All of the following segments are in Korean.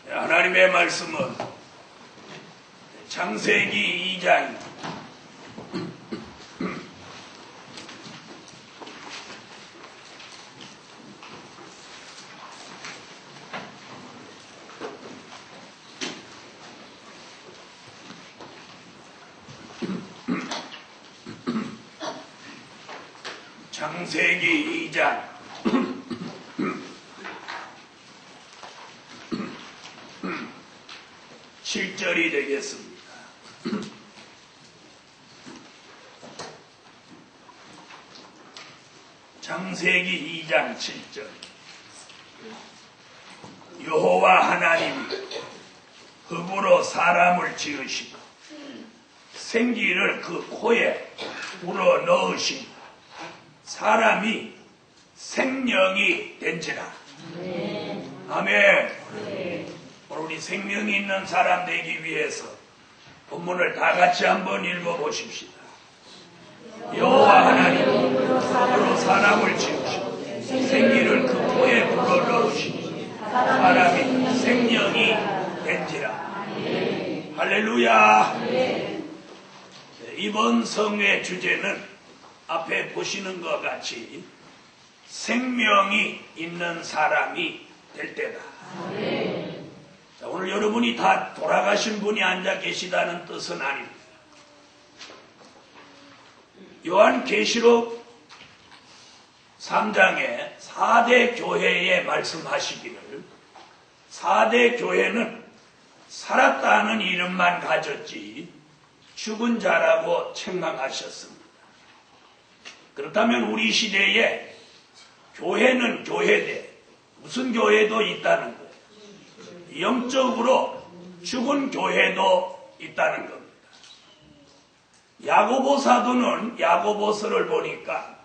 하나님의 말씀은 창세기 2장 창세기 2장 7절이 되겠습니다. 창세기 2장 7절. 여호와 하나님이 흙으로 사람을 지으시고 생기를 그 코에 불어 넣으시고 사람이 생명이 된지라. 아멘. 오늘 우리 생명이 있는 사람 되기 위해서 본문을 다 같이 한번 읽어보십시다. 여호와 하나님이 흙으로 사람을 지으시고 생기를 그 코에 불어 넣으시고 사람이 생명이 된지라. 할렐루야. 이번 성의 주제는 앞에 보시는 것 같이 생명이 있는 사람이 될 때다. 자, 오늘 여러분이 다 돌아가신 분이 앉아 계시다는 뜻은 아닙니다. 요한계시록 3장에 4대 교회에 말씀하시기를 4대 교회는 살았다는 이름만 가졌지 죽은 자라고 책망하셨습니다. 그렇다면 우리 시대에 교회는 교회되 무슨 교회도 있다는 거예요. 영적으로 죽은 교회도 있다는 겁니다. 야고보 사도는 야고보서를 보니까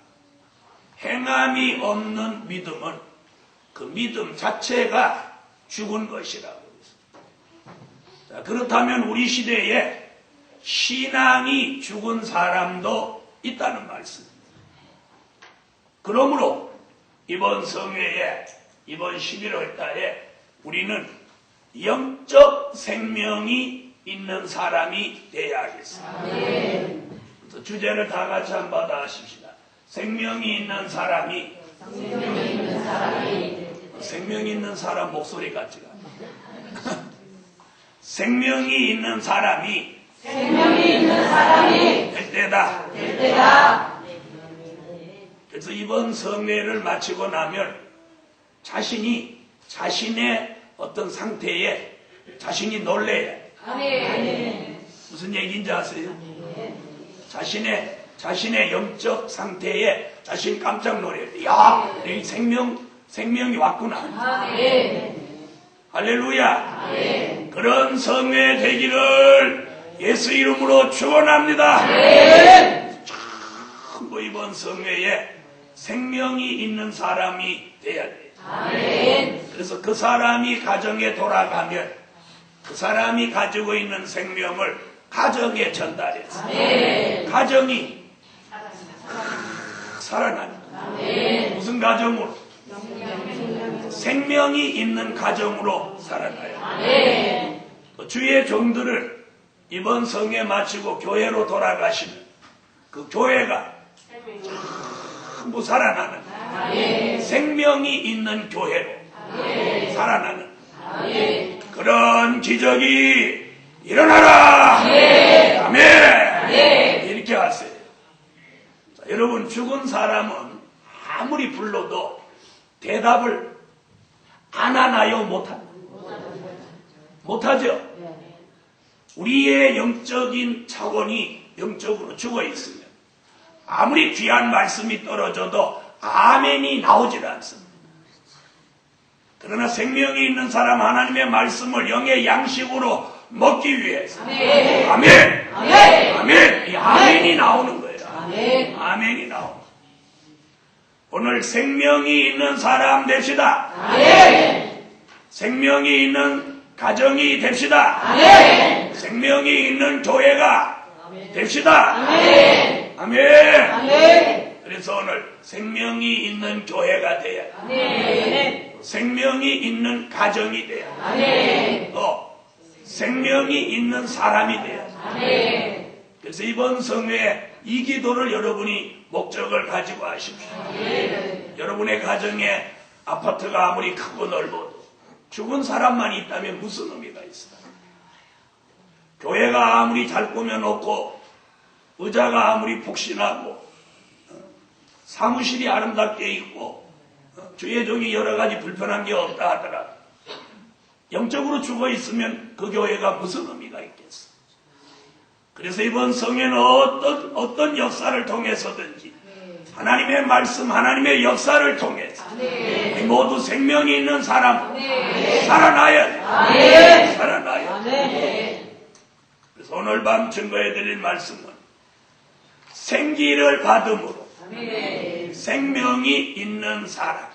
행함이 없는 믿음은 그 믿음 자체가 죽은 것이라고 했습니다. 자, 그렇다면 우리 시대에 신앙이 죽은 사람도 있다는 말씀입니다. 그러므로 이번 성회에 이번 11월 달에 우리는 영적 생명이 있는 사람이 되어야 하겠습니다. 그래서 주제를 다 같이 한번 다 하십시다. 생명이 있는 사람이 생명이 있는 사람 목소리 같지가 생명이 있는 사람이 될 때다. 그래서 이번 성회를 마치고 나면 자신이 자신의 어떤 상태에 자신이 놀래야 해요. 무슨 얘기인지 아세요? 자신의 영적 상태에 자신이 깜짝 놀래요. 야, 내 생명이 왔구나. 할렐루야. 그런 성회 되기를 예수 이름으로 축원합니다. 전부 이번 성회에 생명이 있는 사람이 돼야 돼요. 그래서 그 사람이 가정에 돌아가면 그 사람이 가지고 있는 생명을 가정에 전달해서 가정이 살아나요. 무슨 가정으로? 생명이 있는 가정으로 살아나요. 주의 종들을 이번 성회 마치고 교회로 돌아가시면 그 교회가 전부 살아나는 생명이 있는 교회로 살아나는 그런 기적이 일어나라. 아멘. 이렇게 하세요. 자, 여러분, 죽은 사람은 아무리 불러도 대답을 안 하나요? 못하죠? 우리의 영적인 차원이 영적으로 죽어 있으면 아무리 귀한 말씀이 떨어져도 아멘이 나오질 않습니다. 그러나 생명이 있는 사람 하나님의 말씀을 영의 양식으로 먹기 위해서 아멘. 이 아멘이 나오는 거예요. 아멘이 나오는. 오늘 생명이 있는 사람 됩시다. 생명이 있는 가정이 됩시다. 생명이 있는 교회가 됩시다. 아멘. 그래서 오늘 생명이 있는 교회가 돼야 돼. 생명이 있는 가정이 돼야 돼. 아멘. 생명이 있는 사람이 돼야 돼. 아멘. 그래서 이번 성회에 이 기도를 여러분이 목적을 가지고 하십시오. 아멘. 여러분의 가정에 아파트가 아무리 크고 넓어도 죽은 사람만 있다면 무슨 의미가 있어요? 교회가 아무리 잘 꾸며놓고 의자가 아무리 푹신하고 사무실이 아름답게 있고 주의 종이 여러 가지 불편한 게 없다 하더라도 영적으로 죽어 있으면 그 교회가 무슨 의미가 있겠어? 그래서 이번 성회는 어떤 역사를 통해서든지 하나님의 말씀, 하나님의 역사를 통해서 우리 모두 생명이 있는 사람 살아나야 돼. 살아나야 돼. 그래서 오늘 밤 증거해드릴 말씀은 생기를 받음으로 생명이 있는 사람.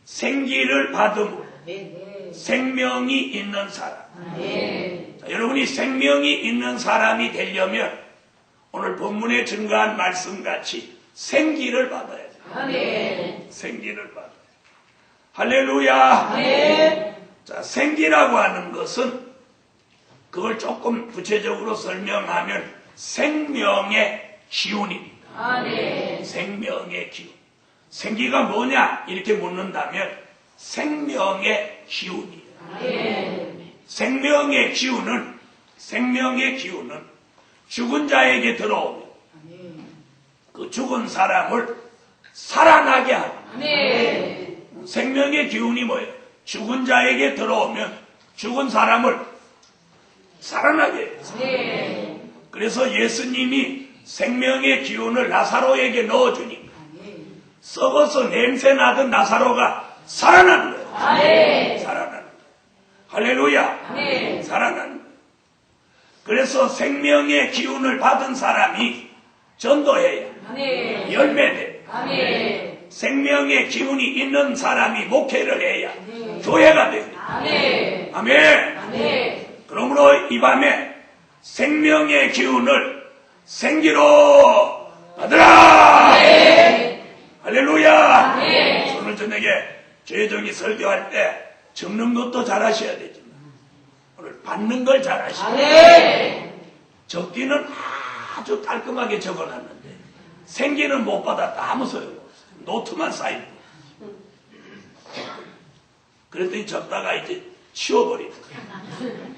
생기를 받음으로 생명이 있는 사람. 자, 여러분이 생명이 있는 사람이 되려면 오늘 본문에 증거한 말씀같이 생기를 받아야 돼요. 생기를 받아야 돼요. 할렐루야. 자, 생기라고 하는 것은 그걸 조금 구체적으로 설명하면 생명의 기운입니다. 생명의 기운. 생기가 뭐냐? 이렇게 묻는다면 생명의 기운이에요. 생명의 기운은 죽은 자에게 들어오면 그 죽은 사람을 살아나게 하는 생명의 기운이 뭐예요? 죽은 자에게 들어오면 죽은 사람을 살아나게 해요. 그래서 예수님이 생명의 기운을 나사로에게 넣어주니까 썩어서 냄새나던 나사로가 살아나는 거예요. 살아나는 거예요. 할렐루야. 살아나는 거예요. 그래서 생명의 기운을 받은 사람이 전도해야 열매돼요. 생명의 기운이 있는 사람이 목회를 해야 교회가 됩니다. 아멘. 그러므로 이 밤에 생명의 기운을 생기로 받으라. 할렐루야. 오늘 저녁에 주의종이 설교할 때 적는 것도 잘하셔야 되지만 오늘 받는 걸 잘하셔야 돼요. 적기는 아주 깔끔하게 적어놨는데 생기는 못 받았다. 아무 소용없어요. 노트만 쌓이고. 그랬더니 적다가 이제 치워버리는 거예요.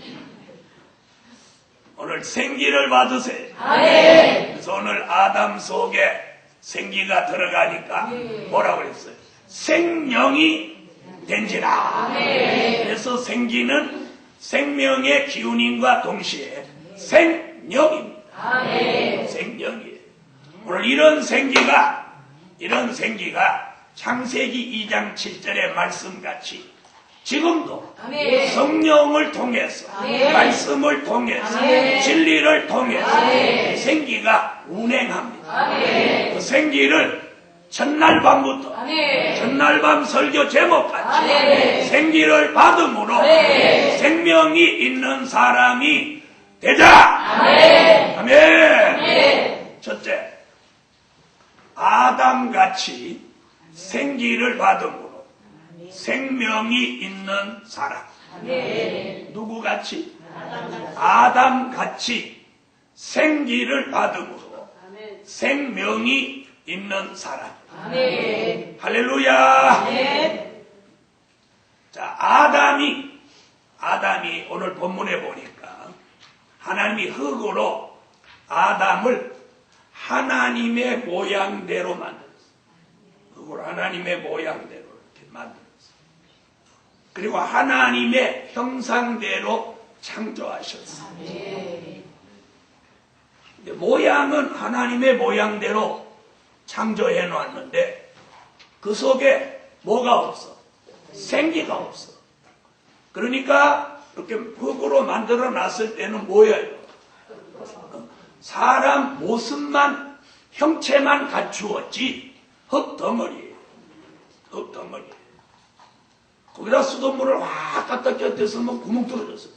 오늘 생기를 받으세요. 그래서 오늘 아담 속에 생기가 들어가니까 뭐라고 그랬어요? 생명이 된지라. 그래서 생기는 생명의 기운인과 동시에 생명입니다. 생명이에요. 오늘 이런 생기가 창세기 2장 7절의 말씀같이 지금도 성령을 통해서 말씀을 통해서 진리를 통해서 생기가 운행합니다. 그 생기를 첫날 밤부터 첫날 밤 설교 제목같이 생기를 받음으로 생명이 있는 사람이 되자. 아멘. 첫째, 아담같이 생기를 받음으로 생명이 있는 사람. 누구같이? 아담같이 생기를 받음으로 생명이 있는 사람. 할렐루야. 자, 아담이 오늘 본문에 보니까 하나님이 흙으로 아담을 하나님의 모양대로 만들었어요. 흙으로 하나님의 모양대로 이렇게 만들었어요. 그리고 하나님의 형상대로 창조하셨어요. 모양은 하나님의 모양대로 창조해 놨는데 그 속에 뭐가 없어? 생기가 없어. 그러니까 이렇게 흙으로 만들어 놨을 때는 뭐예요? 사람 모습만, 형체만 갖추었지 흙덩어리예요. 흙덩어리예요. 거기다 수돗물을 확 갖다 꼈댔으면 구멍 뚫어졌어요.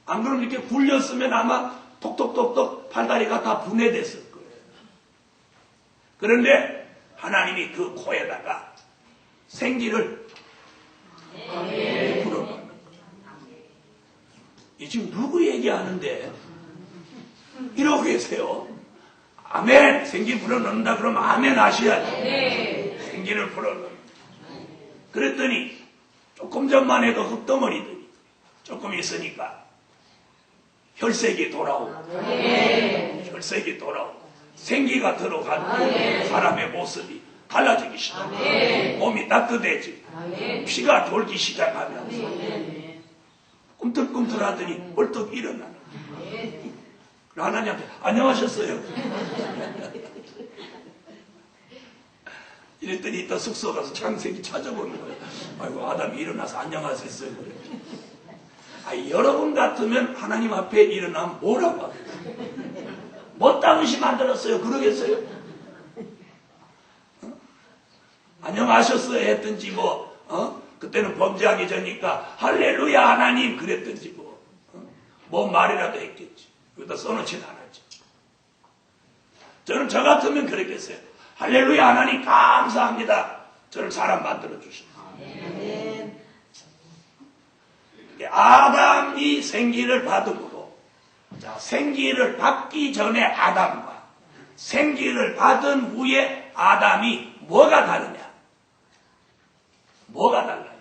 안 그러면 이렇게 굴렸으면 아마 톡톡톡톡 팔다리가 다 분해됐을 거예요. 그런데 하나님이 그 코에다가 생기를 불어넣는. 이 지금 누구 얘기하는데 이러고 계세요? 아멘. 생기 불어넣는다 그러면 아멘 하셔야 돼. 생기를 불어넣는. 그랬더니 조금 전만 해도 흙덩어리더니 조금 있으니까 혈색이 돌아오고 혈색이 돌아오고 생기가 들어가고 사람의 모습이 달라지기 시작하고 몸이 따뜻해지고 피가 돌기 시작하면서 꿈틀꿈틀하더니 벌떡 일어나는 거예요. 하나님한테 안녕하셨어요? 이랬더니 이따 숙소 가서 창세기 찾아보는 거예요. 아이고 아담이 일어나서 안녕하셨어요. 그래. 여러분 같으면 하나님 앞에 일어나면 뭐라고 하겠어요? 못다무시 만들었어요. 그러겠어요? 안녕하셨어요 했든지 그때는 범죄하기 전이니까 할렐루야 하나님 그랬든지 뭐 말이라도 했겠지. 여기다 써놓지는 않았지. 저는 저 같으면 그랬겠어요. 할렐루야 하나님 감사합니다. 저를 사람 만들어주십니다. 아담이 생기를 받음으로, 자, 생기를 받기 전에 아담과 생기를 받은 후에 아담이 뭐가 다르냐? 뭐가 달라요?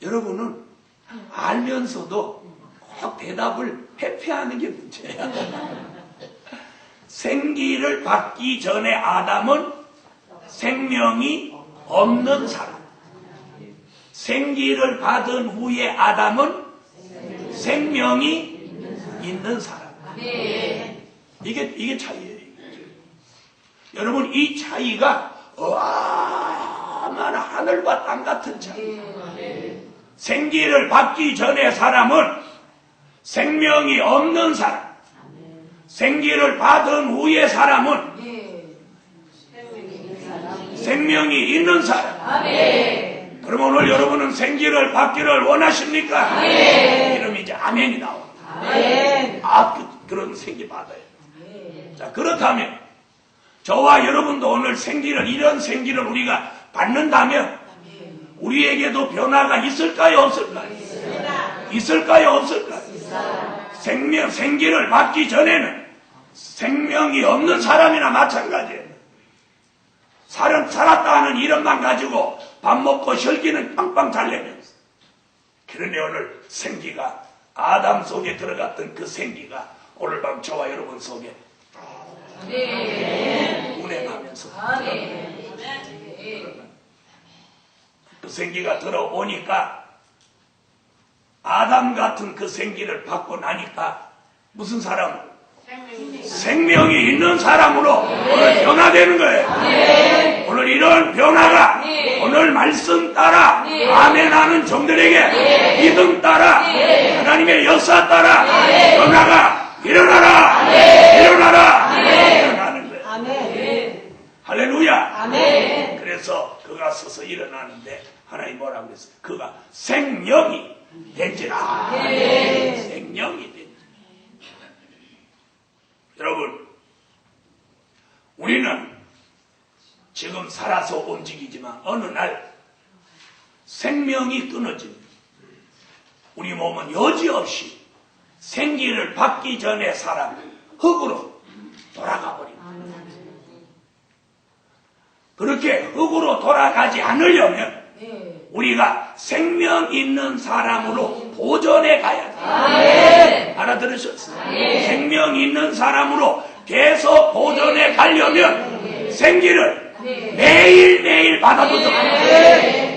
여러분은 알면서도 꼭 대답을 회피하는 게 문제야. 생기를 받기 전에 아담은 생명이 없는 사람. 생기를 받은 후에 아담은 생명이 있는 사람. 이게 차이예요. 여러분, 이 차이가 얼마나 하늘과 땅 같은 차이예요. 생기를 받기 전에 사람은 생명이 없는 사람. 생기를 받은 후에 사람은 생명이 있는 사람. 그럼 오늘 여러분은 생기를 받기를 원하십니까? 이러면 이제 아멘이 나옵니다. 그런 생기 받아요. 자, 그렇다면 저와 여러분도 오늘 이런 생기를 우리가 받는다면 우리에게도 변화가 있을까요? 없을까요? 있을까요? 없을까요? 생기를 받기 전에는 생명이 없는 사람이나 마찬가지예요. 살았다 하는 이름만 가지고 밥 먹고 혈기는 빵빵 달래면서. 그러니 오늘 생기가 아담 속에 들어갔던 그 생기가 오늘 밤 저와 여러분 속에 운행하면서 그 생기가 들어오니까 아담 같은 그 생기를 받고 나니까 무슨 사람으로? 생명이 있는 사람으로 오늘 변화되는 거예요. 오늘 이런 변화가 오늘 말씀 따라 아멘하는 종들에게 믿음 따라 하나님의 역사 따라 변화가 일어나라 일어나는 거예요. 할렐루야. 그래서 그가 서서 일어나는데 하나님 뭐라고 그랬어요? 그가 생명이 된지라. 생명이 된지라. 여러분, 우리는 지금 살아서 움직이지만 어느 날 생명이 끊어집니다. 우리 몸은 여지없이 생기를 받기 전에 사람 흙으로 돌아가 버립니다. 그렇게 흙으로 돌아가지 않으려면 우리가 생명 있는 사람으로 보존해 가야 돼요. 알아들으셨어요? 생명 있는 사람으로 계속 보존해 가려면 생기를 매일매일 받아도 좋아요.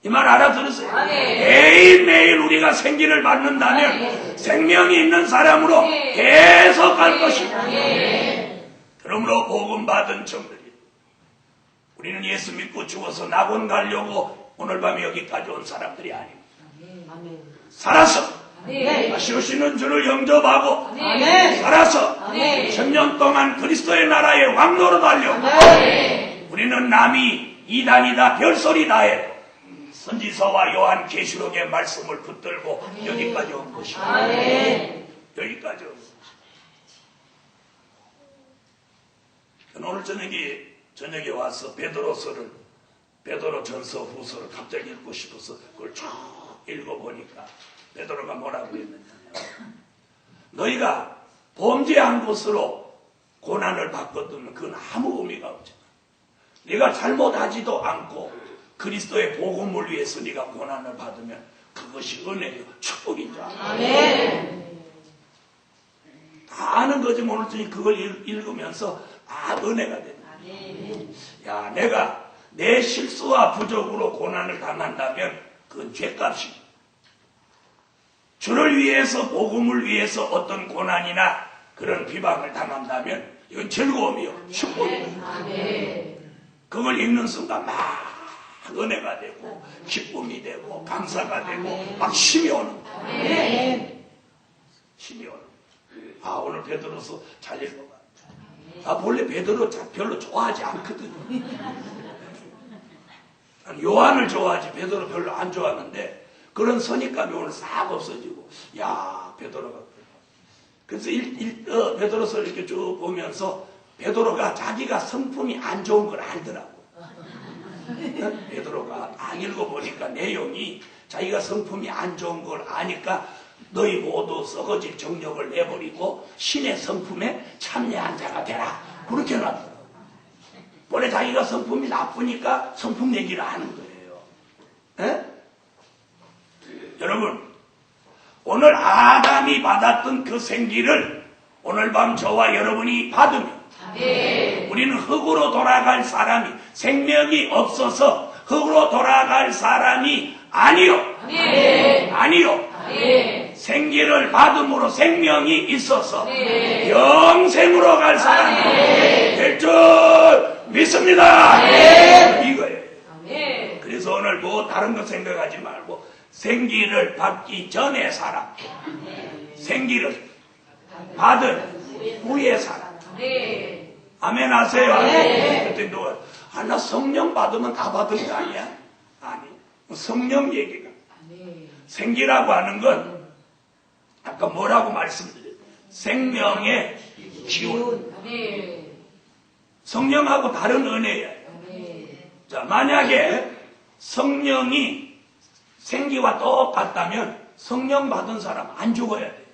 이 말 알아들으세요? 매일매일 우리가 생기를 받는다면 생명이 있는 사람으로 계속 갈 것입니다. 그러므로 복음 받은 종들이 우리는 예수 믿고 죽어서 낙원 가려고 오늘 밤에 여기까지 온 사람들이 아닙니다. 살아서 다시 오시는 주를 영접하고 살아서 1000년 동안 그리스도의 나라의 왕노로 달려고 우리는 남이 이단이다 별소리다 해 선지서와 요한 계시록의 말씀을 붙들고 여기까지 온 것입니다. 여기까지 온 것입니다. 오늘 저녁에 와서 베드로 전서 후서를 갑자기 읽고 싶어서 그걸 쭉 읽어보니까 베드로가 뭐라고 했느냐. 너희가 범죄한 것으로 고난을 받거든 그건 아무 의미가 없잖아. 네가 잘못하지도 않고 그리스도의 복음을 위해서 네가 고난을 받으면 그것이 은혜요 축복인 줄 알아. 아멘. 다 아는 거지 오늘 저녁에 그걸 읽으면서 은혜가 된다. 야, 내가 내 실수와 부족으로 고난을 당한다면 그건 죄값이고 주를 위해서 복음을 위해서 어떤 고난이나 그런 비방을 당한다면 이건 즐거움이요 축복이요. 그걸 읽는 순간 막 은혜가 되고 기쁨이 되고 감사가 되고 막 힘이 오는 거야. 힘이 오는 거야. 오늘 베드로서 잘 읽어봐. 원래 베드로 별로 좋아하지 않거든요. 요한을 좋아하지 베드로 별로 안 좋아하는데 그런 선입감이 오늘 싹 없어지고 야 베드로가 그래서 베드로서를 이렇게 쭉 보면서 베드로가 자기가 성품이 안 좋은 걸 알더라고. 베드로가 딱 읽어보니까 내용이 자기가 성품이 안 좋은 걸 아니까 너희 모두 썩어질 정력을 내버리고 신의 성품에 참여한 자가 되라. 그렇게 놨더라고. 원래 자기가 성품이 나쁘니까 성품 얘기를 하는 거예요. 에? 여러분 오늘 아담이 받았던 그 생기를 오늘 밤 저와 여러분이 받으면 우리는 흙으로 돌아갈 사람이 생명이 없어서 흙으로 돌아갈 사람이 아니요. 생기를 받음으로 생명이 있어서 영생으로 갈 사람이 될 줄 믿습니다. 이거예요. 그래서 오늘 뭐 다른 거 생각하지 말고 생기를 받기 전에 사람, 생기를 받은 후에 사람. 아멘 하세요. 그때 누가 나 성령 받으면 다 받은 거 아니야? 아니, 성령 얘기가 생기라고 하는 건 아까 뭐라고 말씀드렸어요? 생명의 기운. 성령하고 다른 은혜예요. 자, 만약에 성령이 생기와 똑같다면 성령 받은 사람 안 죽어야 돼요.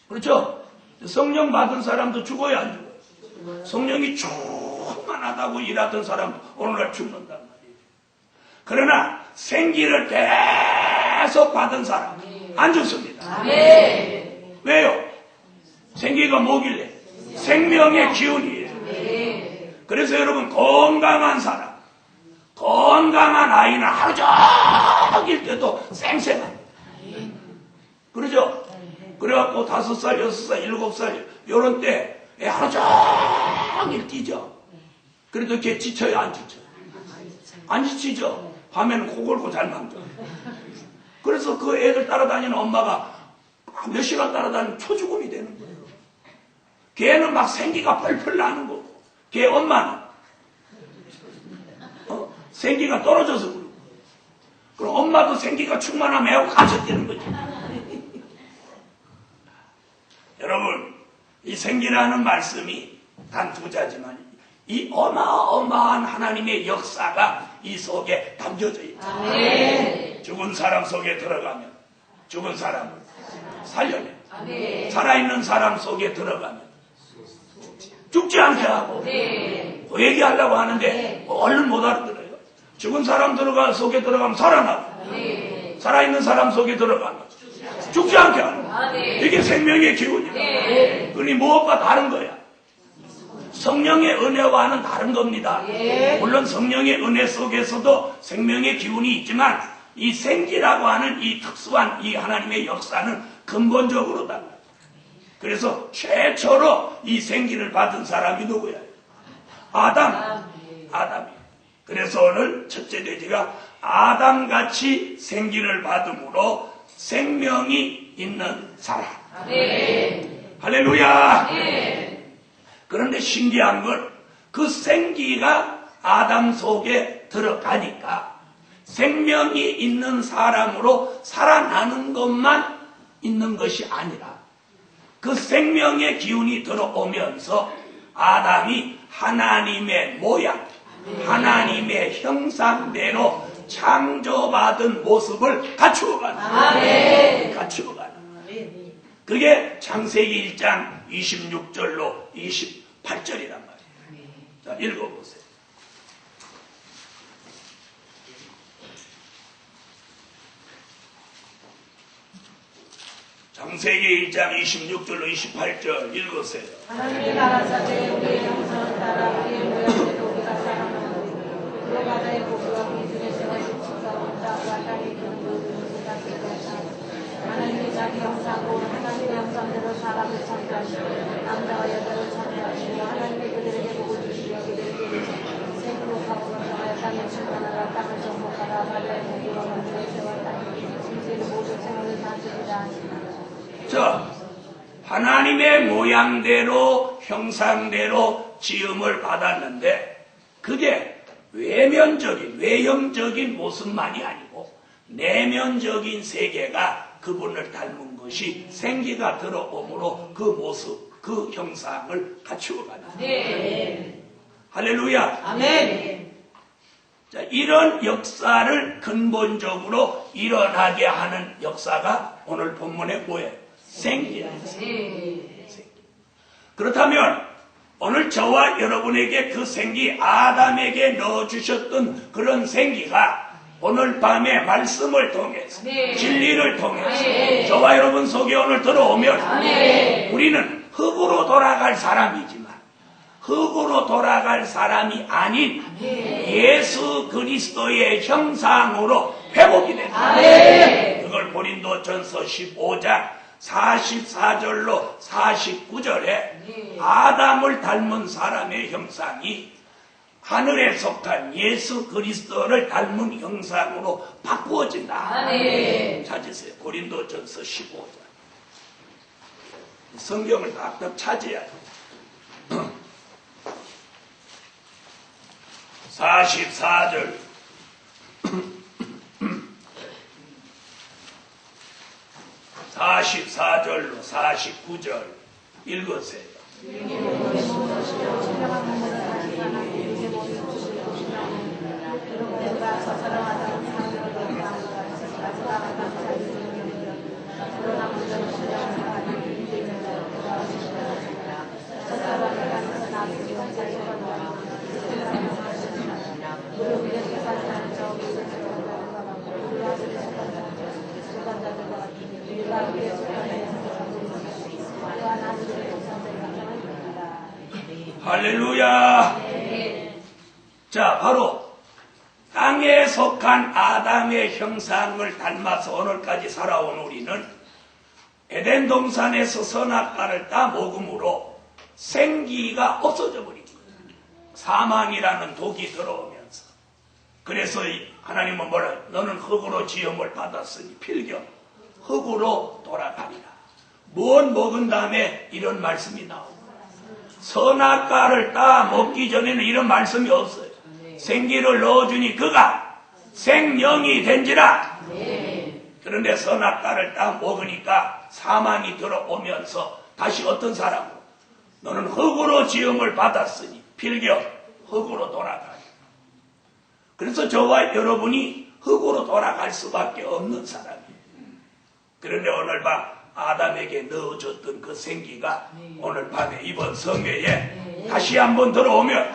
그렇죠? 성령 받은 사람도 죽어야 안 죽어요. 성령이 충만하다고 일하던 사람도 오늘날 죽는단 말이에요. 그러나 생기를 계속 받은 사람 안 죽습니다. 왜요? 생기가 뭐길래? 생명의 기운이에요. 그래서 여러분 건강한 사람, 건강한 아이는 하루 종일 때도 쌩쌩합니다. 그러죠? 그래갖고 5살, 6살, 7살 요런 때 하루 종일 뛰죠. 그래도 걔 지쳐요? 안 지쳐요? 안 지치죠? 밤에는 코 골고 잘 맘죠. 그래서 그 애들 따라다니는 엄마가 몇 시간 따라다니면 초죽음이 되는 거예요. 걔는 막 생기가 펄펄 나는 거고 걔 엄마는 생기가 떨어져서 그러고 그럼 엄마도 생기가 충만하면 애하고 같이 뛰는 거죠. 여러분 이 생기라는 말씀이 단 2자지만 이 어마어마한 하나님의 역사가 이 속에 담겨져 있다. 죽은 사람 속에 들어가면 죽은 사람을 살려내. 살아있는 사람 속에 들어가면 죽지 않게 하고 그 얘기하려고 하는데 얼른 못 알아들어요. 죽은 사람 속에 들어가면 살아나고 살아있는 사람 속에 들어가면 죽지 않게 하고 이게 생명의 기운이야. 그러니 무엇과 다른 거야? 성령의 은혜와는 다른 겁니다. 물론 성령의 은혜 속에서도 생명의 기운이 있지만 이 생기라고 하는 이 특수한 이 하나님의 역사는 근본적으로 달라요. 그래서 최초로 이 생기를 받은 사람이 누구야? 아담이. 그래서 오늘 첫째 돼지가 아담같이 생기를 받음으로 생명이 있는 사람. 할렐루야. 그런데 신기한 건 그 생기가 아담 속에 들어가니까 생명이 있는 사람으로 살아나는 것만 있는 것이 아니라 그 생명의 기운이 들어오면서 아담이 하나님의 모양, 하나님의 형상대로 창조받은 모습을 갖추어가는, 갖추어가는. 그게 창세기 1장 26절로 28절이란 말이에요. 자, 읽어보세요. 창세기 1장 26절로 28절 읽으세요. 하나님이 가라사대 우리의 형상을 따라 우리의 모양대로 우리가 사람하고 그 바다의 고기와 비둘기 중에 육식사와 땅과 땅에 있는 모든 것을 다스리게 하사 하나님이 자기 형상으로 하나님의 형상대로 사람을 창조하시고 남자와 여자를 창조하시고 하나님이 그들에게 복을 주시며 그들에게 생으로 가보가 정하여 땅에 충만하라 땅을 정복하라 바다의 고기와 만물의 새와 땅에 짐승의 모든 생물을 다스리라 하시나라. 자, 하나님의 모양대로 형상대로 지음을 받았는데 그게 외형적인 모습만이 아니고 내면적인 세계가 그분을 닮은 것이 생기가 들어옴으로 그 모습, 그 형상을 갖추어가는. 네. 할렐루야. 아멘. 자, 이런 역사를 근본적으로 일어나게 하는 역사가 오늘 본문에 뭐예요? 생기야. 그렇다면 오늘 저와 여러분에게 그 생기, 아담에게 넣어주셨던 그런 생기가 오늘 밤에 말씀을 통해서, 진리를 통해서 저와 여러분 속에 오늘 들어오면 우리는 흙으로 돌아갈 사람이지만 흙으로 돌아갈 사람이 아닌 예수 그리스도의 형상으로 회복이 된다. 그걸 고린도전서 15장 44절로 49절에 아담을 닮은 사람의 형상이 하늘에 속한 예수 그리스도를 닮은 형상으로 바꾸어진다. 찾으세요. 고린도전서 15장. 성경을 각각 찾아야 돼. 44절 44절로 49절 읽으세요. 할렐루야. 자, 바로 땅에 속한 아담의 형상을 닮아서 오늘까지 살아온 우리는 에덴 동산에서 선악과를 따 먹음으로 생기가 없어져 버린 거예요. 사망이라는 독이 들어오면서. 그래서 하나님은 뭐라? 너는 흙으로 지음을 받았으니 필경 흙으로 돌아가리라. 무엇 먹은 다음에 이런 말씀이 나옵니다. 선악과를 따 먹기 전에는 이런 말씀이 없어요. 생기를 넣어주니 그가 생명이 된지라. 그런데 선악과를 따 먹으니까 사망이 들어오면서 다시 어떤 사람으로 너는 흙으로 지음을 받았으니 필경 흙으로 돌아가리. 그래서 저와 여러분이 흙으로 돌아갈 수밖에 없는 사람이에요. 그런데 오늘 밤 아담에게 넣어줬던 그 생기가 오늘 밤에 이번 성회에 다시 한번 들어오면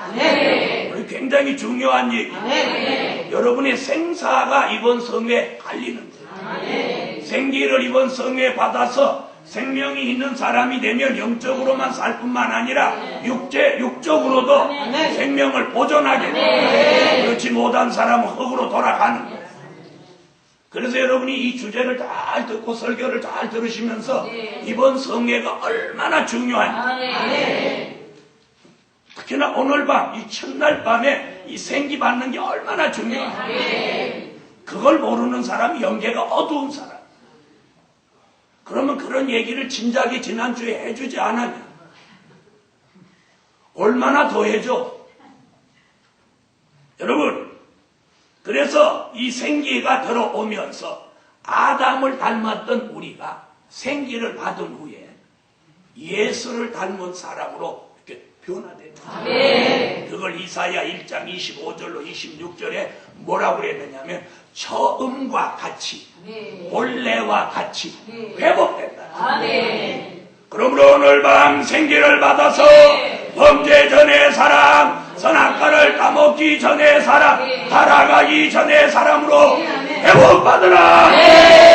우리 굉장히 중요한 얘기예요. 여러분의 생사가 이번 성회에 갈리는 거예요. 생기를 이번 성회에 받아서 생명이 있는 사람이 되면 영적으로만 살 뿐만 아니라 육적으로도 생명을 보존하게 돼요. 그렇지 못한 사람은 흙으로 돌아가는 거예요. 그래서 여러분이 이 주제를 잘 듣고 설교를 잘 들으시면서 이번 성회가 얼마나 중요한지, 특히나 오늘 밤, 이 첫날 밤에 이 생기 받는 게 얼마나 중요한지, 그걸 모르는 사람이 영계가 어두운 사람. 그러면 그런 얘기를 진작에 지난주에 해주지 않았냐? 얼마나 더 해줘? 여러분, 그래서 이 생기가 들어오면서 아담을 닮았던 우리가 생기를 받은 후에 예수를 닮은 사람으로 이렇게 변화된다. 그걸 이사야 1장 25절로 26절에 뭐라고 그랬느냐면 처음과 같이 본래와 같이 회복된다. 그러므로 오늘 밤 생기를 받아서 범죄 전의 사람, 선악과를 따먹기 전의 사람, 살아가기 전의 사람으로 회복받으라.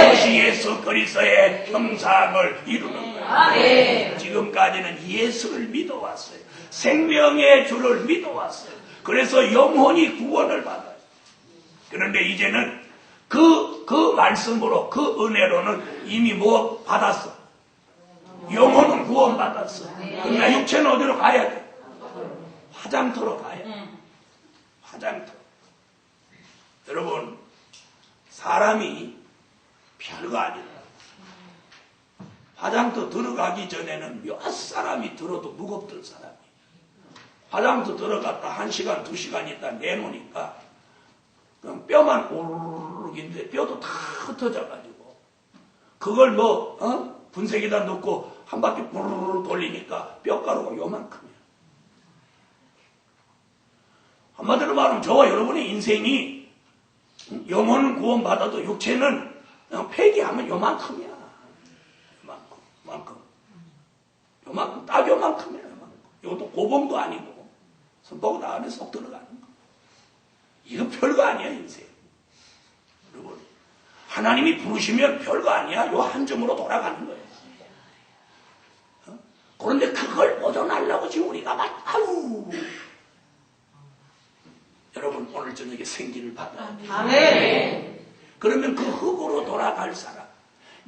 그것이 예수 그리스도의 형상을 이루는 거예요. 지금까지는 예수를 믿어왔어요. 생명의 주를 믿어왔어요. 그래서 영혼이 구원을 받아요. 그런데 이제는 그 말씀으로, 그 은혜로는 이미 뭐 받았어? 영혼은 구원받았어. 그러나 육체는 어디로 가야 돼? 화장터로 가야 돼. 화장터. 여러분, 사람이 별거 아니다. 화장터 들어가기 전에는 몇 사람이 들어도 무겁던 사람이. 화장터 들어갔다 1시간, 2시간 있다 내놓으니까 그냥 뼈만 오르륵인데 뼈도 다 흩어져가지고 그걸 분쇄기다 넣고 한 바퀴 부르르 돌리니까 뼈가루가 요만큼이야. 한마디로 말하면 저와 여러분의 인생이 영혼은 구원받아도 육체는 그냥 폐기하면 요만큼이야. 요만큼, 딱 요만큼이야. 이것도 고봉도 아니고 손바닥 안에 쏙 들어가는 거. 이거 별거 아니야, 인생. 여러분, 하나님이 부르시면 별거 아니야. 요 한 점으로 돌아가는 거예요. 그런데 그걸 벗어나려고 지금 우리가 여러분, 오늘 저녁에 생기를 받아야 돼요. 아멘. 그러면 그 흙으로 돌아갈 사람,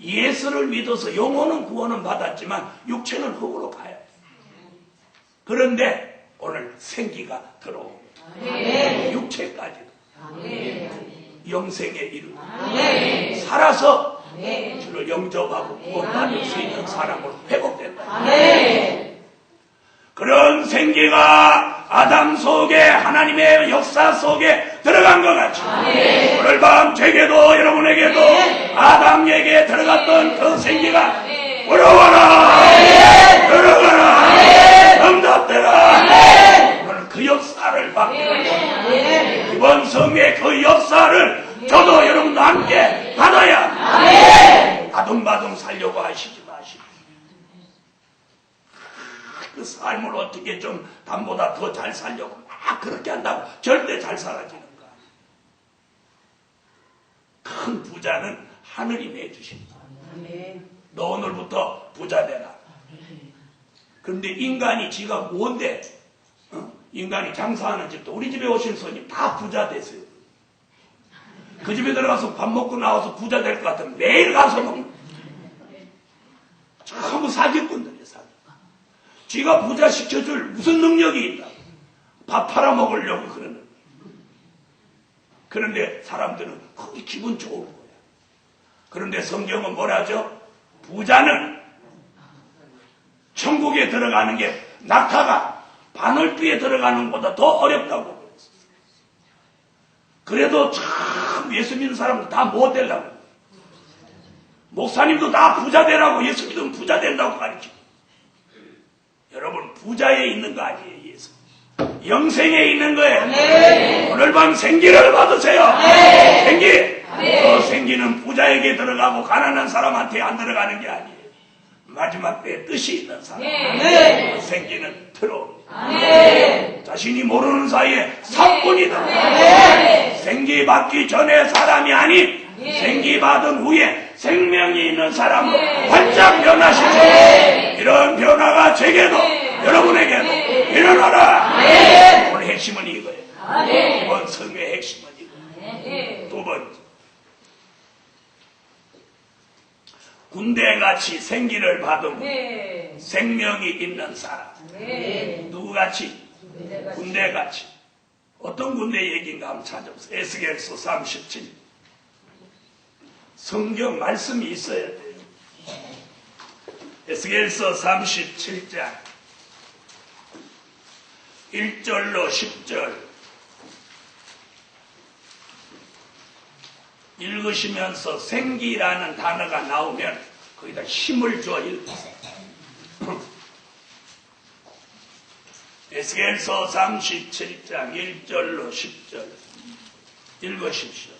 예수를 믿어서 영혼은 구원은 받았지만 육체는 흙으로 가야 돼. 그런데 오늘 생기가 들어옵니다. 육체까지도. 영생에 이르고 살아서 주를 영접하고 구원받을 수 있는 사람으로 회복된다. 그런 생기가 아담 속에 하나님의 역사 속에 들어간 것 같이 오늘 밤 제게도 여러분에게도 아담에게 들어갔던 그 생기가 들어와라. 들어가라. 응답되라. 오늘 그 역사를 받기를 원합니다. 이번 성의 그 역사를 저도 여러분도 함께 받아야 아둥바둥 살려고 하시지 마시고 그 삶을 어떻게 좀 남보다 더 잘 살려고 막 그렇게 한다고 절대 잘 살아지는 거 아니에요. 큰 부자는 하늘이 내주십니다. 너 오늘부터 부자 되라. 그런데 인간이 지가 뭔데 인간이 장사하는 집도 우리 집에 오신 손님 다 부자 되세요. 그 집에 들어가서 밥 먹고 나와서 부자 될 것 같으면 매일 가서 먹는 전부 사기꾼들이에요. 지가 부자 시켜줄 무슨 능력이 있다. 밥 팔아 먹으려고 그러는. 그런데 사람들은 그게 기분 좋은 거야. 그런데 성경은 뭐라죠? 부자는 천국에 들어가는 게 낙타가 바늘귀에 들어가는 것보다 더 어렵다고 그랬어요. 그래도 참 예수 믿는 사람들 다 뭐 되려고. 목사님도 다 부자 되라고 예수 믿으면 부자 된다고 가르치고. 여러분 부자에 있는 거 아니에요. 예수. 영생에 있는 거예요. 오늘 밤 생기를 받으세요. 생기. 그 생기는 부자에게 들어가고 가난한 사람한테 안 들어가는 게 아니에요. 마지막 때에 뜻이 있는 사람. 그 생기는 들어옵니다. 자신이 모르는 사이에 사건이 들어옵니다. 생기 받기 전에 사람이 아닌 생기 받은 후에 생명이 있는 사람으로 활짝 변하시죠. 이런 변화가 제게도 여러분에게도 일어나라. 오늘 핵심은 이거예요. 이번 성의 핵심은 이거예요. 두 번째, 군대같이 생기를 받으면 생명이 있는 사람. 누구같이? 군대같이. 어떤 군대 얘기인가 한번 찾아보세요. 에스겔서 37. 성경 말씀이 있어야 돼요. 에스겔서 37장 1절로 10절 읽으시면서 생기라는 단어가 나오면 거기다 힘을 줘 읽으세요. 에스겔서 37장 1절로 10절 읽으십시오.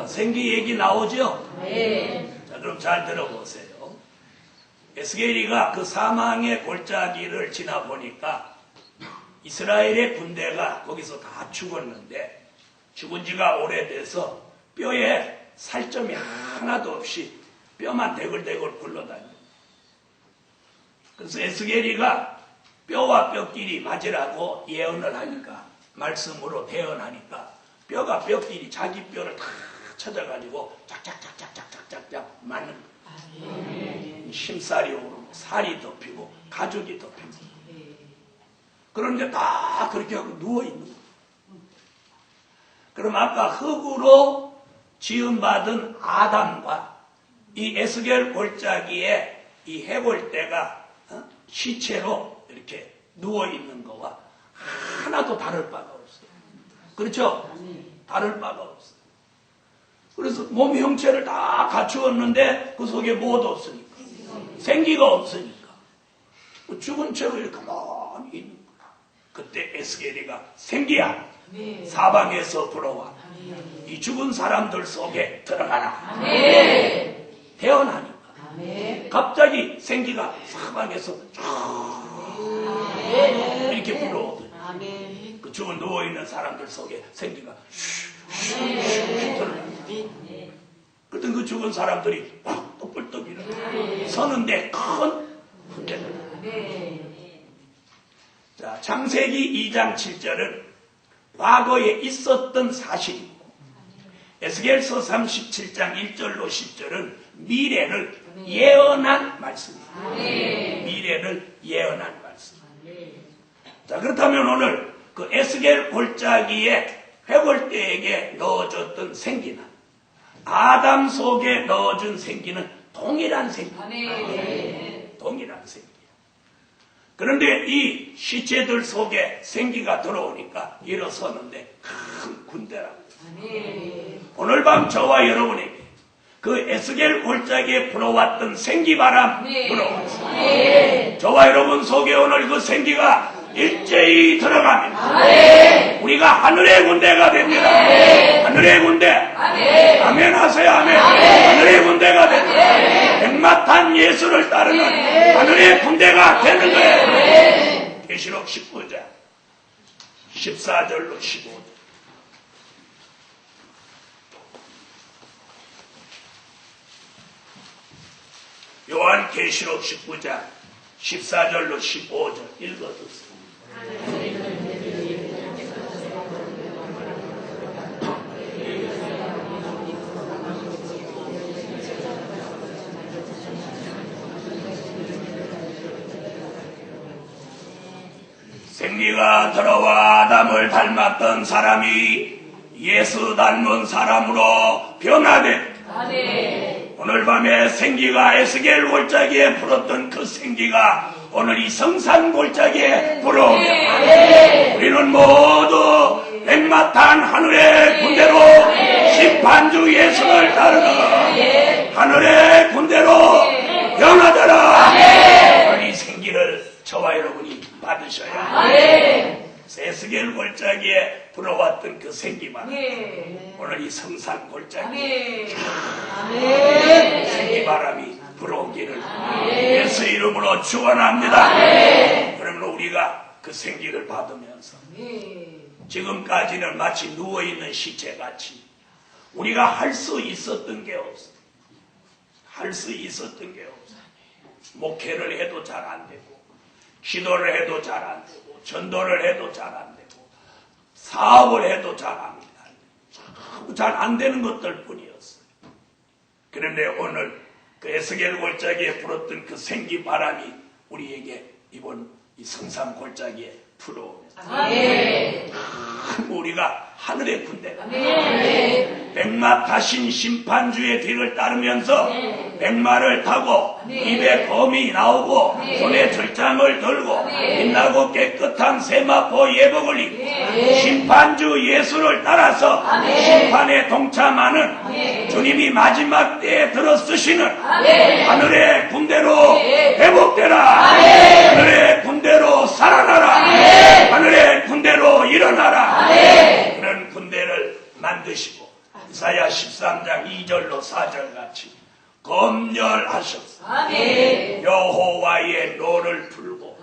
생기 얘기 나오죠? 네. 자, 그럼 잘 들어보세요. 에스겔이가 그 사망의 골짜기를 지나 보니까 이스라엘의 군대가 거기서 다 죽었는데 죽은 지가 오래돼서 뼈에 살점이 하나도 없이 뼈만 대글대글 굴러다녀. 그래서 에스겔이가 뼈와 뼈끼리 맞으라고 예언을 하니까, 말씀으로 대언하니까 뼈가 뼈끼리 자기 뼈를 다 찾아가지고 짝짝짝짝짝짝짝 맞는 거예요. 심살이 오르고 살이 덮이고 가죽이 덮이고. 그런데 다 그렇게 하고 누워있는 거예요. 그럼 아까 흙으로 지음받은 아담과 이 에스겔 골짜기에 이 해골대가 시체로 이렇게 누워있는 거와 하나도 다를 바가 없어요. 그렇죠? 다를 바가 없어요. 그래서 몸 형체를 다 갖추었는데 그 속에 뭐도 없으니까, 생기가 없으니까 죽은 채로 이렇게 가만히 있는 거야. 그때 에스겔이가 생기야, 사방에서 불어와 이 죽은 사람들 속에 들어가라 태어나니까 갑자기 생기가 사방에서 이렇게 불어오더니 그 죽은 누워있는 사람들 속에 생기가 그랬더니 그 죽은 사람들이 또 뿔떡 일어나 서는데 큰 문제가. 자, 창세기 2장 7절은 과거에 있었던 사실이고, 에스겔서 37장 1절로 10절은 미래를 예언한 말씀입니다. 미래를 예언한 말씀. 자, 그렇다면 오늘 그 에스겔 골짜기에 해골대에게 넣어줬던 생기는, 아담 속에 넣어준 생기는 동일한 생기입니다. 동일한 생기야. 그런데 이 시체들 속에 생기가 들어오니까 일어서는데 큰 군대라고. 오늘 밤 저와 여러분에게 그 에스겔 골짜기에 불어왔던 생기바람 불어왔습니다. 저와 여러분 속에 오늘 그 생기가 일제히 들어가면 우리가 하늘의 군대가 됩니다. 하늘의 군대. 아멘 하세요. 아멘. 하늘의 군대가 됩니다. 백마탄 예수를 따르는 하늘의 군대가 되는 거예요. 계시록 19장 14절로 15절. 요한 계시록 19장 14절로 15절 읽어주세요. 생기가 들어와 아담을 닮았던 사람이 예수 닮은 사람으로 변화된, 오늘 밤에 생기가 에스겔 골짜기에 불었던 그 생기가 오늘 이 성산 골짜기에 불어오며 우리는 모두 백마탄 하늘의 군대로 심판주 예수를 따르는 하늘의 군대로 변화되라. 오늘 이 생기를 저와 여러분이 받으셔야 합니다. 에스겔 골짜기에 불어왔던 그 생기만 네. 오늘 이 성산 골짜기에 네. 아멘. 생기바람이 불어오기를 예수 이름으로 축원합니다. 그러면 우리가 그 생기를 받으면서 지금까지는 마치 누워있는 시체같이 우리가 할 수 있었던 게 없어. 할 수 있었던 게 없어. 목회를 해도 잘 안 되고, 기도를 해도 잘 안 되고, 전도를 해도 잘 안 되고, 사업을 해도 잘 안 되고, 잘 안 되는 것들 뿐이었어요. 그런데 오늘 그 에스겔 골짜기에 불었던 그 생기 바람이 우리에게 이번 이 성산 골짜기에 불어오면서 우리가 하늘의 군대가 백마타신 심판주의 뒤를 따르면서 백마를 타고 입에 검이 나오고 손에 절장을 들고 빛나고 깨끗한 세마포 예복을 입고 심판주 예수를 따라서 심판에 동참하는 주님이 마지막 때에 들어 쓰시는 하늘의 군대로 회복되라. 하늘의 군대로 살아나라. 하늘의 군대로 일어나라. 그런 군대를 만드시고 이사야 13장 2절로 4절 같이 검열하셨어. 여호와의 노를 풀고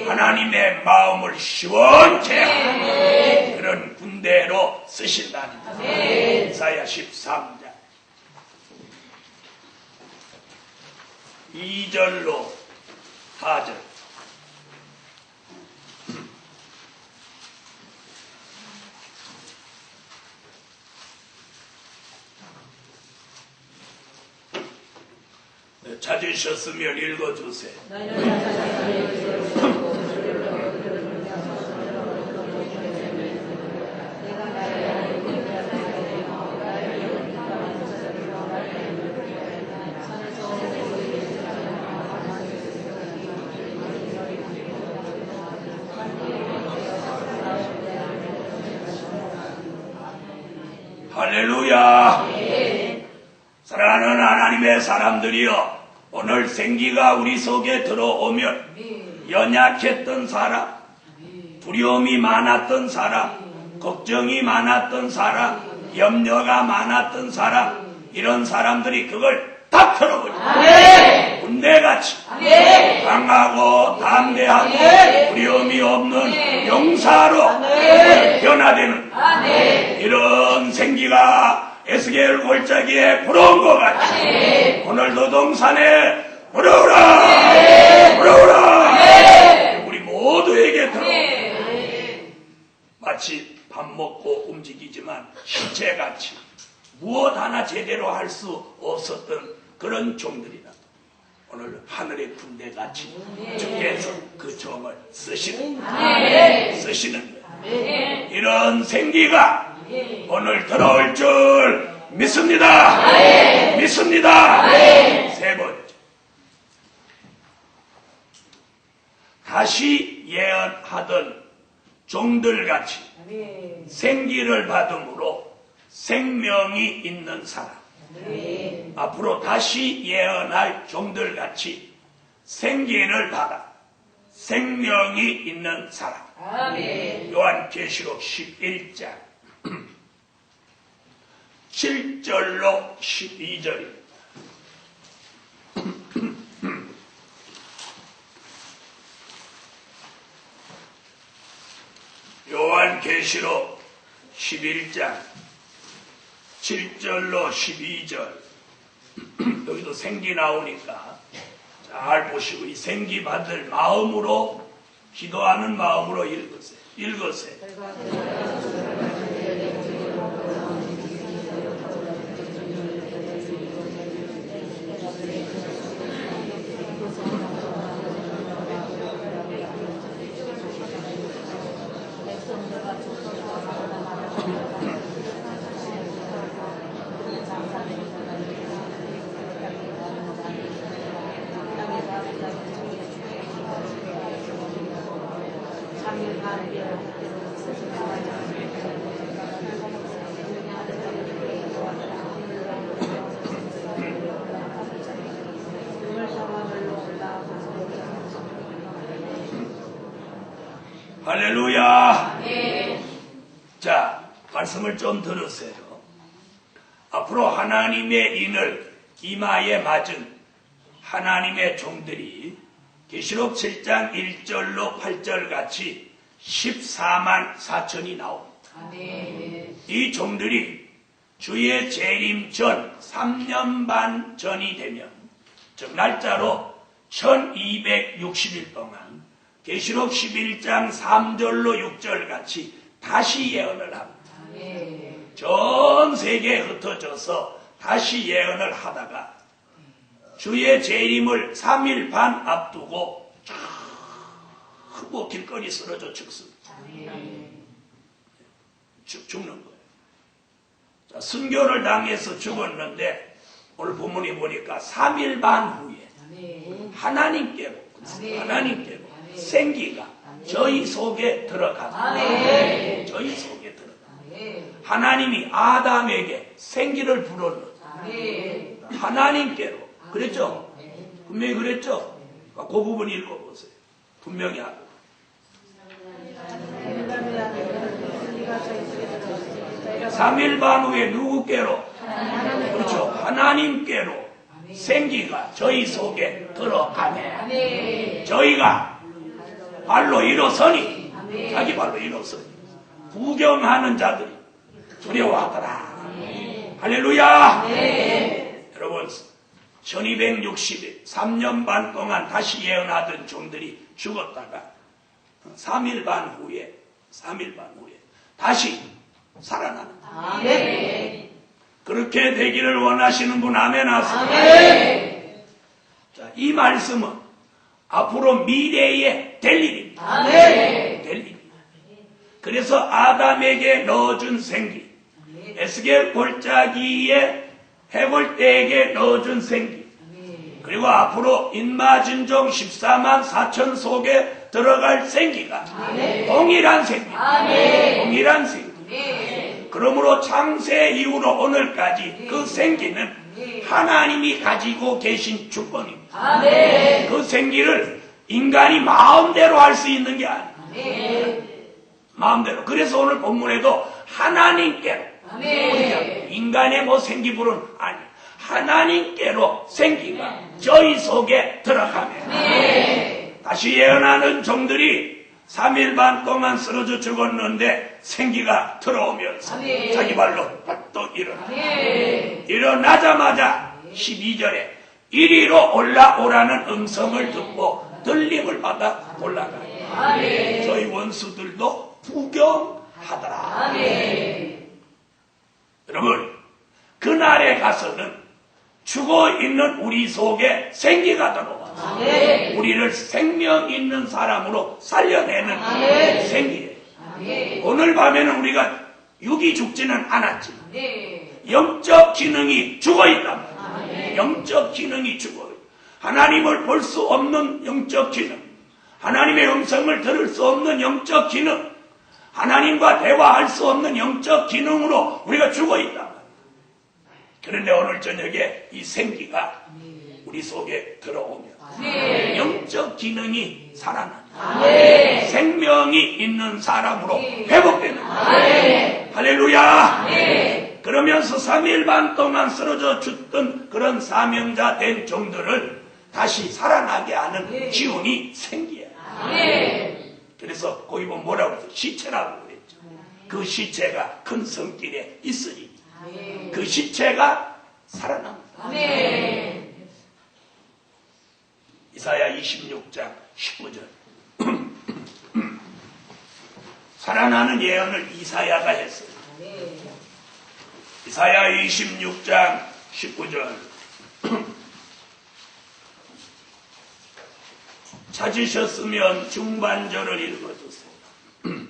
하나님의 마음을 시원케 하는 그런 군대로 쓰신다는 거예요. 이사야 13장 2절로 4절. 찾으셨으면 읽어주세요. 할렐루야. 사랑하는 하나님의 사람들이여, 오늘 생기가 우리 속에 들어오면 연약했던 사람, 두려움이 많았던 사람, 걱정이 많았던 사람, 염려가 많았던 사람, 이런 사람들이 그걸 다 털어버려. 군대같이 강하고 담대하고 두려움이 없는 용사로 변화되는 이런 생기가 에스겔 골짜기에 불어온 것 같이 오늘도 동산에 불어오라. 불어오라. 우리 모두에게 들어오라. 마치 밥 먹고 움직이지만 시체같이 무엇 하나 제대로 할 수 없었던 그런 종들이다. 오늘 하늘의 군대같이 주께서 그 종을 쓰시는 거예요. 이런 생기가 오늘 들어올 줄 믿습니다. 믿습니다. 세 번째, 다시 예언하던 종들같이 생기를 받음으로 생명이 있는 사람, 앞으로 다시 예언할 종들같이 생기를 받아 생명이 있는 사람. 요한계시록 11장 7절로 12절입니다. 요한계시록 11장 7절로 12절. 여기도 생기 나오니까 잘 보시고 이 생기 받을 마음으로, 기도하는 마음으로 읽으세요. 할렐루야. 말씀을 좀 들으세요. 앞으로 하나님의 인을 이마에 맞은 하나님의 종들이 계시록 7장 1절로 8절 같이 14만 4천이 나옵니다. 이 종들이 주의 재림 전 3년 반 전이 되면, 즉 날짜로 1260일 동안 계시록 11장 3절로 6절 같이 다시 예언을 합니다. 전 세계에 흩어져서 다시 예언을 하다가 주의 재림을 3일 반 앞두고 뭐 길거리 쓰러져 죽습니다. 죽는 거예요. 자, 순교를 당해서 죽었는데 오늘 본문에 보니까 3일 반 후에 하나님께로 생기가 저희 속에 들어갑니다. 저희 속에 들어갑니다. 하나님이 아담에게 생기를 불었는데 하나님께로 그랬죠? 분명히 그랬죠? 그 부분 읽어보세요. 분명히 하고. 3일 반 후에 누구께로? 그렇죠. 하나님께로 생기가 저희 속에 들어가네. 저희가 발로 일어서니, 자기 발로 일어서니 구경하는 자들이 두려워하더라. 할렐루야. 여러분 1260일 3년 반 동안 다시 예언하던 종들이 죽었다가 3일 반 후에 다시 살아나는 거예요. 그렇게 되기를 원하시는 분 아멘 하세요. 자, 이 말씀은 앞으로 미래에 될 일입니다. 될 일입니다. 그래서 아담에게 넣어준 생기, 에스겔 골짜기에 해골대에게 넣어준 생기, 그리고 앞으로 인마진종 14만 4천 속에 들어갈 생기가 동일한 생기, 동일한 생기. 그러므로 창세 이후로 오늘까지 그 생기는 하나님이 가지고 계신 주권입니다. 그 생기를 인간이 마음대로 할 수 있는 게 아니에요. 마음대로. 그래서 오늘 본문에도 하나님께로, 인간의 뭐 생기불은 아니, 하나님께로 생기가 저희 속에 들어가면 다시 예언하는 종들이 3일 반 동안 쓰러져 죽었는데 생기가 들어오면서 자기 발로 또 일어나자마자 12절에 이리로 올라오라는 음성을 듣고 들림을 받아 올라가요. 저희 원수들도 구경하더라. 여러분, 그날에 가서는 죽어있는 우리 속에 생기가 들어와서 우리를 생명 있는 사람으로 살려내는 생기예요. 오늘 밤에는 우리가 육이 죽지는 않았지만 영적 기능이 죽어있단 말이에요. 영적 기능이 죽어요. 하나님을 볼 수 없는 영적 기능, 하나님의 음성을 들을 수 없는 영적 기능, 하나님과 대화할 수 없는 영적 기능으로 우리가 죽어있단 말이에요. 그런데 오늘 저녁에 이 생기가 우리 속에 들어오면 영적 기능이 살아나는 생명이 있는 사람으로 회복되는 할렐루야. 그러면서 3일 반 동안 쓰러져 죽던 그런 사명자 된 종들을 다시 살아나게 하는 기운이 생겨요. 그래서 거기 보면 뭐라고 그랬죠? 시체라고 그랬죠. 그 시체가 큰 성길에 있으니 그 시체가 살아납니다. 이사야 26장 19절 살아나는 예언을 이사야가 했어요. 이사야 26장 19절 찾으셨으면 중반절을 읽어주세요.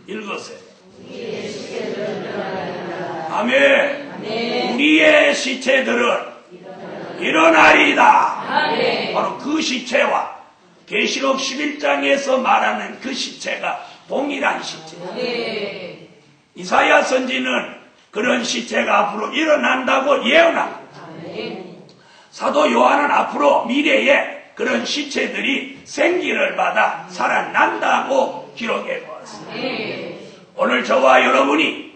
읽으세요. 아멘. 우리의 시체들은 일어나리이다. 바로 그 시체와 계시록 11장에서 말하는 그 시체가 동일한 시체. 이사야 선지는 그런 시체가 앞으로 일어난다고 예언합니다. 사도 요한은 앞으로 미래에 그런 시체들이 생기를 받아 살아난다고 기록해 보았습니다. 오늘 저와 여러분이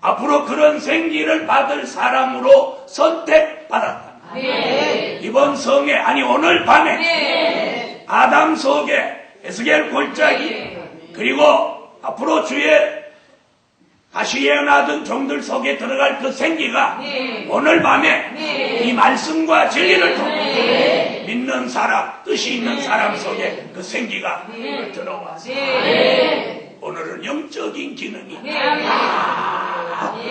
앞으로 그런 생기를 받을 사람으로 선택받았다. 이번 성에, 아니 오늘 밤에 아담 속에 에스겔 골짜기, 그리고 앞으로 주의 다시 예언하던 종들 속에 들어갈 그 생기가 오늘 밤에 이 말씀과 진리를 통해 믿는 사람, 뜻이 있는 사람 속에 그 생기가 들어와서 오늘은 영적인 기능이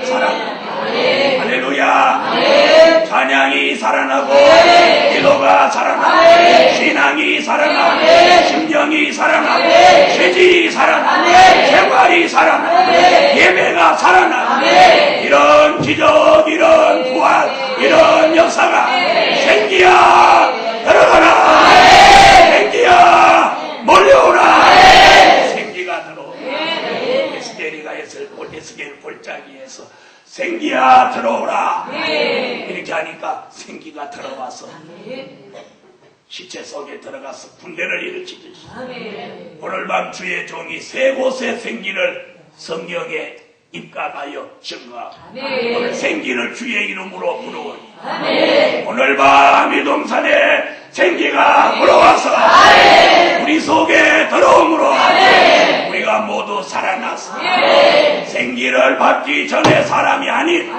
살아나고, 할렐루야, 찬양이 살아나고, 기도가 살아나고, 신앙이 살아나고, 심령이 살아나고, 체질이 살아나고, 생활이 살아나고, 예배가 살아나고, 이런 기적, 이런 부활, 이런 역사가 생기야 들어가라, 생기야 몰려오라, 생기가 들어오라. 에스겔이가 에스겔 골짜기에서 생기야 들어오라 이렇게 하니까 생기가 들어와서 시체 속에 들어가서 군대를 일으키듯이 오늘 밤 주의 종이 세 곳의 생기를 성경에 입각하여 증거하고 오늘 생기를 주의 이름으로 부르오니 오늘 밤 이 동산에 생기가 불어와서 우리 속에 들어오므로 우리가 모두 살아났어. 생기를 받기 전에 사람이 아닌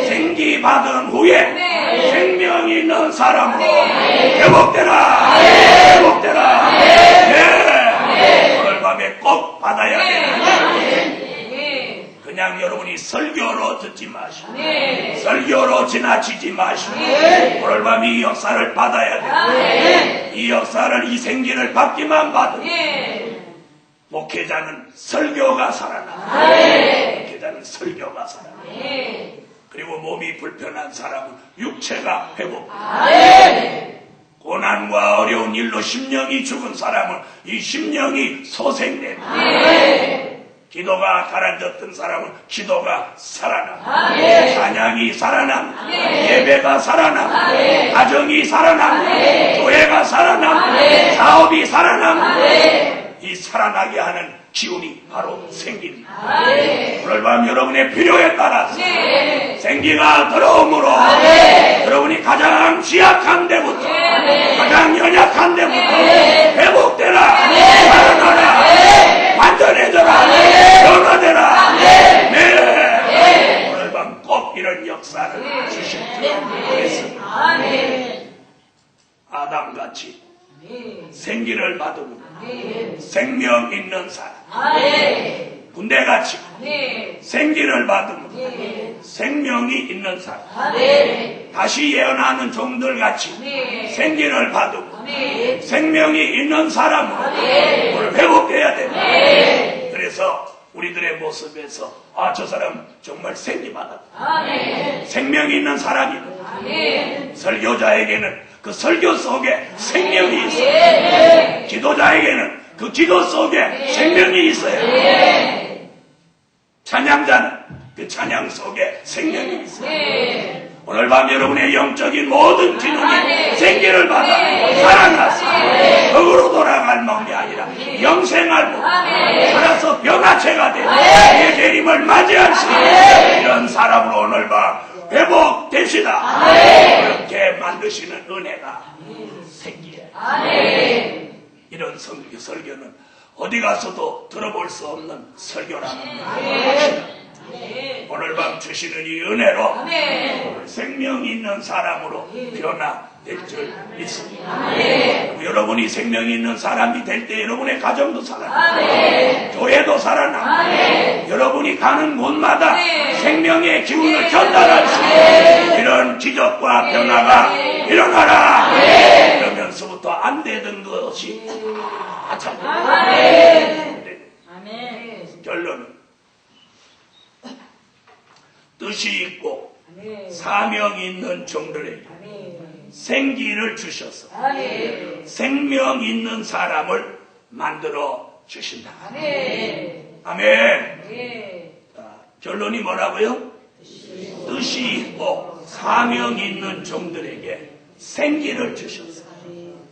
생기 받은 후에 생명이 있는 사람으로 회복되라, 회복되라. 네. 오늘 밤에 꼭 받아야 되는, 그냥 여러분이 설교로 듣지 마시고 설교로 지나치지 마시고 오늘 밤 이 역사를 받아야 돼요. 이 역사를, 이 생기를 받기만 받으면 목회자는 설교가 살아나, 목회자는 설교가 살아나. 그리고 몸이 불편한 사람은 육체가 회복, 고난과 어려운 일로 심령이 죽은 사람은 이 심령이 소생됩니다. 기도가 가라앉았던 사람은 기도가 살아납니다. 찬양이 살아납니다. 예배가 살아납니다. 가정이 살아납니다. 교회가 살아납니다. 사업이 살아납니다. 이 살아나게 하는 기운이 바로 생깁니다. 오늘 밤 여러분의 필요에 따라서 생기가 들어오므로 여러분이 가장 취약한 데부터, 가장 연약한 데부터 회복되라, 살아나라, 완전해져라, 변화되라. 네. 오늘 밤 꼭 이런 역사를 주시도록 하겠습니다. 아담같이 생기를 받으면 생명 있는 사람, 군대같이 생기를 받으면 생명이 있는 사람, 다시 예언하는 종들같이 생기를 받으면 생명이 있는 사람으로 오늘 회복돼야 됩니다. 그래서 우리들의 모습에서 저 사람 정말 생기 받았다, 생명이 있는 사람이다. 설교자에게는 그 설교 속에 생명이 있어요. 지도자에게는 그 기도 속에 생명이 있어요. 찬양자는 그 찬양 속에 생명이 있어요. 오늘 밤 여러분의 영적인 모든 기능이 생기를 받아 살아나서 흙으로 돌아갈 몸이 아니라 영생할 몸, 살아서 변화체가 되어 그의 재림을 맞이할 수 있는 이런 사람으로 오늘 밤 회복됩시다. 이렇게 만드시는 은혜가 생기에, 이런 설교는 어디 가서도 들어볼 수 없는 설교라는 것입니다. 오늘 밤 주시는 이 은혜로 오늘 생명 있는 사람으로 변화될 줄 믿습니다. 여러분이 생명 있는 사람이 될 때 여러분의 가정도 살아나, 교회도 살아나, 여러분이 가는 곳마다 생명의 기운을 전달할 수 있는 이런 기적과 변화가 일어나라. 그러면서부터 안 되던 것이 다 잘 됩니다. 결론은 뜻이 있고 사명이 있는 종들에게 생기를 주셔서 생명 있는 사람을 만들어 주신다. 아멘. 결론이 뭐라고요? 뜻이 있고 사명이 있는 종들에게 생기를 주셔서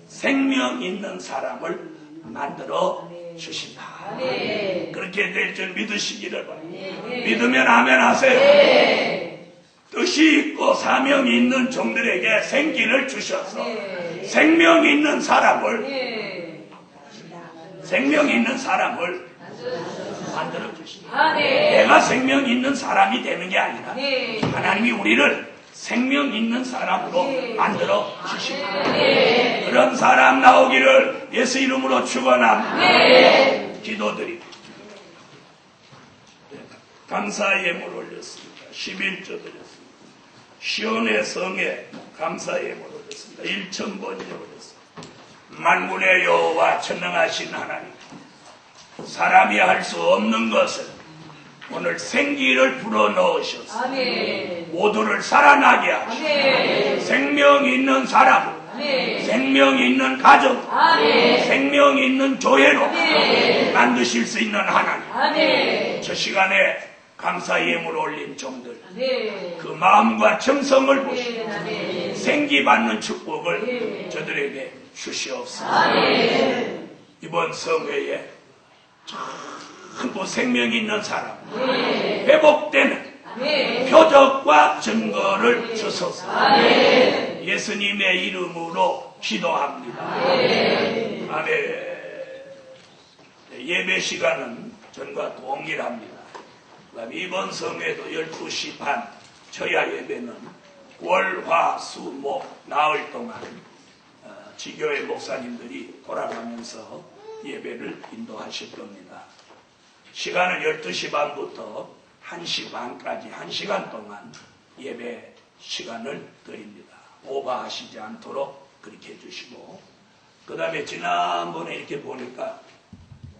생명 있는 사람을 만들어 주신다. 아멘. 그렇게 될 줄 믿으시기를 바랍니다. 네. 믿으면 아멘 하세요. 네. 뜻이 있고 사명이 있는 종들에게 생기를 주셔서 네. 생명이 있는 사람을 네. 생명이 있는 사람을 만들어 주십니다. 아멘. 내가 생명 있는 사람이 되는 게 아니라 네. 하나님이 우리를 생명 있는 사람으로 네. 만들어 주십니다. 네. 그런 사람 나오기를 예수 이름으로 축원합니다. 네. 기도드립니다. 감사 예물 올렸습니다. 11조 드렸습니다. 시온의 성에 감사 예물 올렸습니다. 1,000번이 올렸습니다. 만군의 여호와 전능하신 하나님, 사람이 할 수 없는 것을 오늘 생기를 불어넣으셔서 아멘. 모두를 살아나게 하시고 아멘. 생명이 있는 사람을, 아멘. 생명이 있는 가정, 아멘. 생명이 있는 교회로 아멘. 만드실 수 있는 하나님, 아멘. 저 시간에 감사 예물 올린 종들 아멘. 그 마음과 정성을 보시고 아멘. 생기 받는 축복을 저들에게 주시옵소서. 아멘. 이번 성회에 전부 생명이 있는 사람, 회복되는 아멘. 표적과 증거를 주소서. 아멘. 예수님의 이름으로 기도합니다. 아멘. 예배 시간은 전과 동일합니다. 이번 성회도 12시 반 초야 예배는 월, 화, 수, 목 나흘 동안 지교회 목사님들이 돌아가면서 예배를 인도하실 겁니다. 시간은 12시 반부터 1시 반까지 1시간 동안 예배 시간을 드립니다. 오버하시지 않도록 그렇게 해주시고, 그 다음에 지난번에 이렇게 보니까